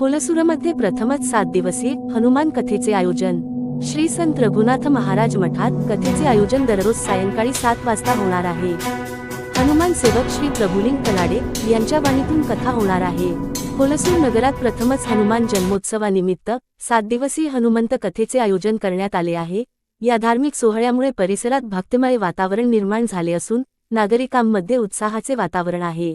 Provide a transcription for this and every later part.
हुलसूरमध्ये प्रथमच 7 दिवसीय हनुमान कथेचे आयोजन। श्री संत रघुनाथ महाराज मठात कथेचे आयोजन दररोज सायंकाळी 7 वाजता होणार आहे। हनुमान सेवक श्री प्रभुलिंग कनाडे यांच्या वाणीतून कथा होणार आहे। हुलसूर नगरात प्रथमच हनुमान जन्मोत्सवानिमित्त 7 दिवसीय हनुमंत कथेचे आयोजन करण्यात आले आहे। या धार्मिक सोहळ्यामुळे परिसरात भक्तिमय वातावरण निर्माण झाले असून नागरिकांमध्ये उत्साहाचे वातावरण आहे।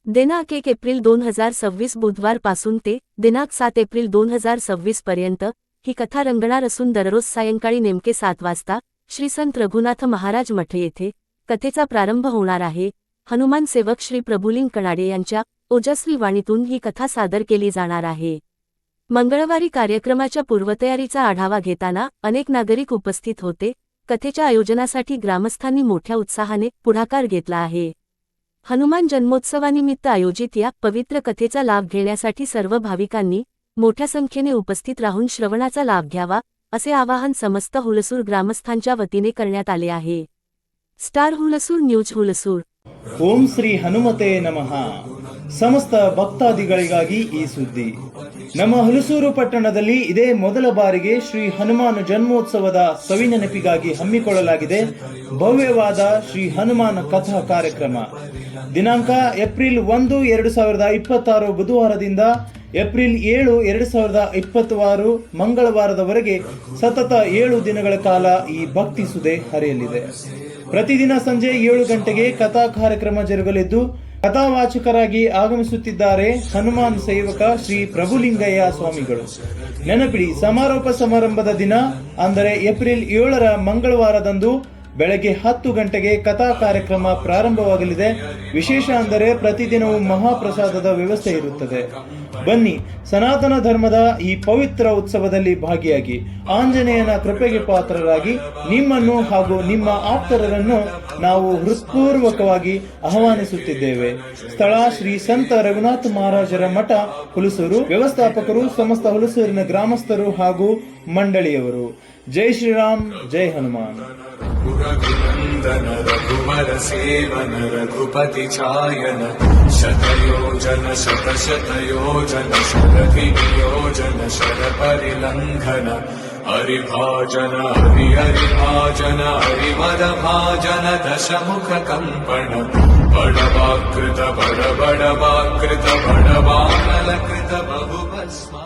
दिनांक 1 एप्रिल 2026 बुधवार पासून ते दिनांक 7 एप्रिल 2026 पर्यंत ही कथा रंगणार असून दररोज सायंकाळी नेमके 7 वाजता श्री संत रघुनाथ महाराज मठ येथे कथेचा प्रारंभ होणार आहे। हनुमान सेवक श्री प्रभुलिंग कनाडे यांच्या ओजस्वी वाणीतून ही कथा सादर केली जाणार आहे। मंगळवारी कार्यक्रमाच्या पूर्वतयारीचा आढावा घेताना अनेक नागरिक उपस्थित होते। कथेच्या आयोजनासाठी ग्रामस्थांनी मोठ्या उत्साहाने पुढाकार घेतला आहे। हनुमान जन्मोत्सवानिमित्त आयोजित या पवित्र कथेचा लाभ घेण्यासाठी सर्व भाविकांनी मोठ्या संख्येने उपस्थित राहून श्रवणाचा लाभ घ्यावा असे आवाहन समस्त हुलसूर ग्रामस्थांच्या वतीने करण्यात आले आहे। Star Hulsoor news Hulsoor. ಓಂ ಶ್ರೀ ಹನುಮತೆ ನಮಃ। ಸಮಸ್ತ ಭಕ್ತಾದಿಗಳಿಗಾಗಿ ಈ ಸುದ್ದಿ। ನಮ್ಮ ಹುಲಸೂರು ಪಟ್ಟಣದಲ್ಲಿ ಇದೇ ಮೊದಲ ಬಾರಿಗೆ ಶ್ರೀ ಹನುಮಾನ್ ಜನ್ಮೋತ್ಸವದ ಸವಿನೆನಪಿಗಾಗಿ ಹಮ್ಮಿಕೊಳ್ಳಲಾಗಿದೆ ಭವ್ಯವಾದ ಶ್ರೀ ಹನುಮಾನ್ ಕಥಾ ಕಾರ್ಯಕ್ರಮ। ದಿನಾಂಕ ಏಪ್ರಿಲ್ 1, 2026 ಬುಧವಾರದಿಂದ ಏಪ್ರಿಲ್ 7, 2026 ಮಂಗಳವಾರದವರೆಗೆ ಸತತ 7 ದಿನಗಳ ಕಾಲ ಈ ಭಕ್ತಿ ಸುದೆ ಹರಿಯಲಿದೆ। ಪ್ರತಿದಿನ ಸಂಜೆ 7 ಗಂಟೆಗೆ ಕಥಾ ಕಾರ್ಯಕ್ರಮ ಜರುಗಲಿದ್ದು ಕಥಾವಾಚಕರಾಗಿ ಆಗಮಿಸುತ್ತಿದ್ದಾರೆ ಹನುಮಾನ್ ಸೇವಕ ಶ್ರೀ ಪ್ರಭುಲಿಂಗಯ್ಯ ಸ್ವಾಮಿಗಳು। ನೆನಪಿಡಿ, ಸಮಾರೋಪ ಸಮಾರಂಭದ ದಿನ ಅಂದರೆ ಏಪ್ರಿಲ್ 7ರ ಮಂಗಳವಾರದಂದು ಬೆಳಗ್ಗೆ 10 ಗಂಟೆಗೆ ಕಥಾ ಕಾರ್ಯಕ್ರಮ ಪ್ರಾರಂಭವಾಗಲಿದೆ। ವಿಶೇಷ ಅಂದರೆ ಪ್ರತಿದಿನವೂ ಮಹಾಪ್ರಸಾದದ ವ್ಯವಸ್ಥೆ ಇರುತ್ತದೆ। ಬನ್ನಿ, ಸನಾತನ ಧರ್ಮದ ಈ ಪವಿತ್ರ ಉತ್ಸವದಲ್ಲಿ ಭಾಗಿಯಾಗಿ ಆಂಜನೇಯನ ಕೃಪೆಗೆ ಪಾತ್ರರಾಗಿ ನಿಮ್ಮನ್ನು ಹಾಗೂ ನಿಮ್ಮ ಆಪ್ತರನ್ನು ನಾವು ಹೃತ್ಪೂರ್ವಕವಾಗಿ ಆಹ್ವಾನಿಸುತ್ತಿದ್ದೇವೆ। ಸ್ಥಳ ಶ್ರೀ ಸಂತ ರಘುನಾಥ ಮಹಾರಾಜರ ಮಠ ಹುಲಸೂರು। ವ್ಯವಸ್ಥಾಪಕರು ಸಮಸ್ತ ಹುಲಸೂರಿನ ಗ್ರಾಮಸ್ಥರು ಹಾಗೂ ಮಂಡಳಿಯವರು। ಜೈ ಶ್ರೀರಾಮ್, ಜೈ ಹನುಮಾನ್। रघुनंदन रघुवर सेवन रघुपति छायन शतयोजन शतशतयोजन शरधि नियोजन शर परिलंघन हरिभाजन हरिभाजन हरिमद भाजन दशमुख कंपन बड़वाकृत बड़वानल कृत बहुभस्म।